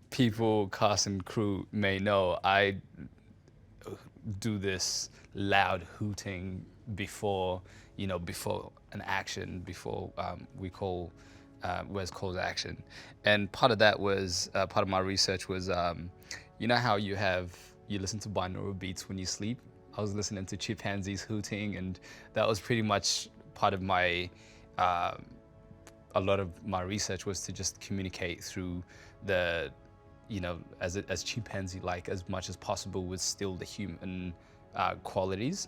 People, cast and crew may know, I do this loud hooting before, before an action, before we call, where's call to action. And part of that was, part of my research was, you know how you listen to binaural beats when you sleep? I was listening to chimpanzees hooting, and that was pretty much part of my, a lot of my research was to just communicate through the, as chimpanzee-like as much as possible with still the human qualities.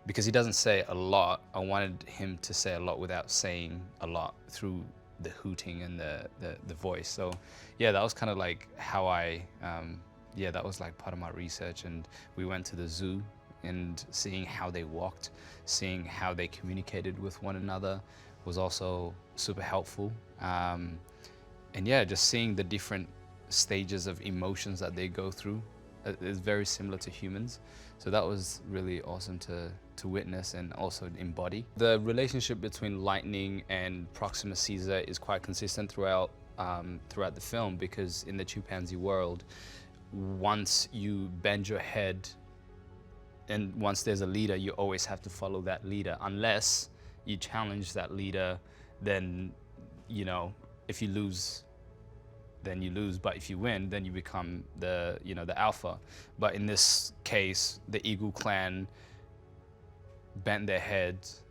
Because he doesn't say a lot, I wanted him to say a lot without saying a lot through the hooting and the voice. So yeah, that was kind of like how yeah, that was like part of my research. And we went to the zoo, and seeing how they walked, seeing how they communicated with one another was also super helpful. And yeah, just seeing the different stages of emotions that they go through is very similar to humans. So that was really awesome to witness and also embody. The relationship between lightning and Proxima Caesar is quite consistent throughout the film, because in the chimpanzee world, once you bend your head and once there's a leader, you always have to follow that leader. Unless you challenge that leader, then, if you lose, then you lose. But if you win, then you become the alpha. But in this case, the Eagle clan bent their heads,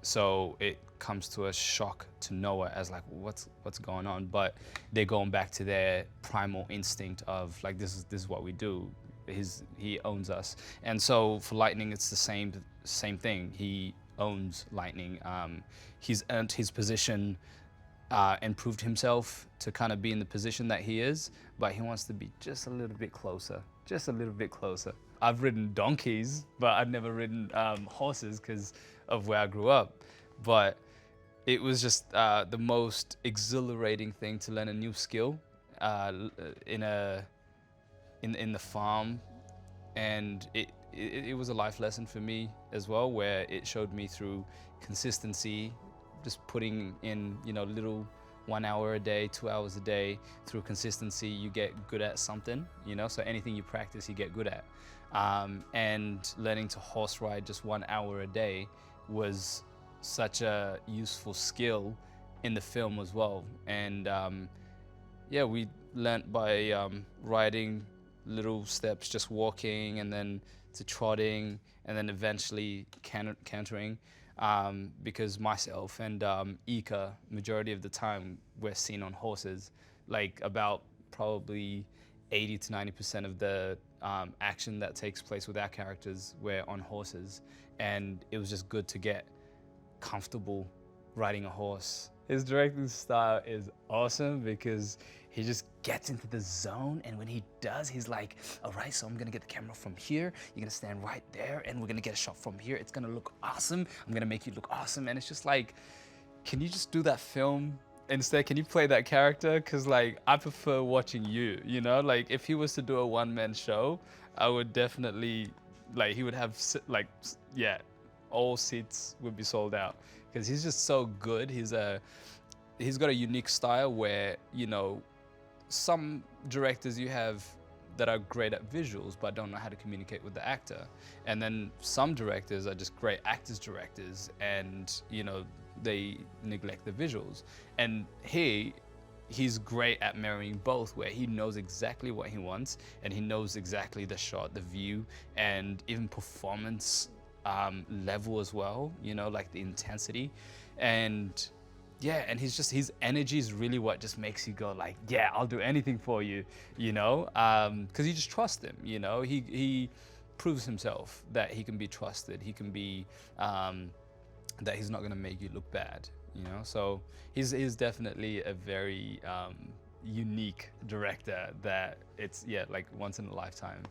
so it comes to a shock to Noah as like, what's going on? But they're going back to their primal instinct of like, this is what we do. He owns us. And so for Lightning, it's the same thing. He owns Lightning. He's earned his position and proved himself to kind of be in the position that he is, but he wants to be just a little bit closer, just a little bit closer. I've ridden donkeys, but I've never ridden horses because of where I grew up. But it was just the most exhilarating thing to learn a new skill in the farm, and it was a life lesson for me as well, where it showed me through consistency, just putting in little 1 hour a day, 2 hours a day. Through consistency, you get good at something, so anything you practice, you get good at. And learning to horse ride just 1 hour a day was such a useful skill in the film as well. And yeah, we learnt by riding little steps, just walking, and then to trotting, and then eventually cantering. Because myself and Ika, majority of the time, we're seen on horses. Like about probably 80 to 90% of the action that takes place with our characters, we're on horses. And it was just good to get comfortable riding a horse. His directing style is awesome because he just gets into the zone, and when he does, he's like, all right, so I'm gonna get the camera from here, you're gonna stand right there, and we're gonna get a shot from here, it's gonna look awesome, I'm gonna make you look awesome. And it's just like, can you just do that film instead? Can you play that character? Because like, I prefer watching you, like if he was to do a one-man show, I would definitely, like, he would have like, yeah, all seats would be sold out, because he's just so good. He's got a unique style where, some directors you have that are great at visuals but don't know how to communicate with the actor, and then some directors are just great directors, and they neglect the visuals. And he's great at marrying both, where he knows exactly what he wants, and he knows exactly the shot, the view, and even performance level as well, like the intensity. And yeah, and his energy is really what just makes you go like, yeah, I'll do anything for you, because you just trust him. He proves himself that he can be trusted. He can be that he's not gonna make you look bad. So he's definitely a very unique director that it's, yeah, like once in a lifetime.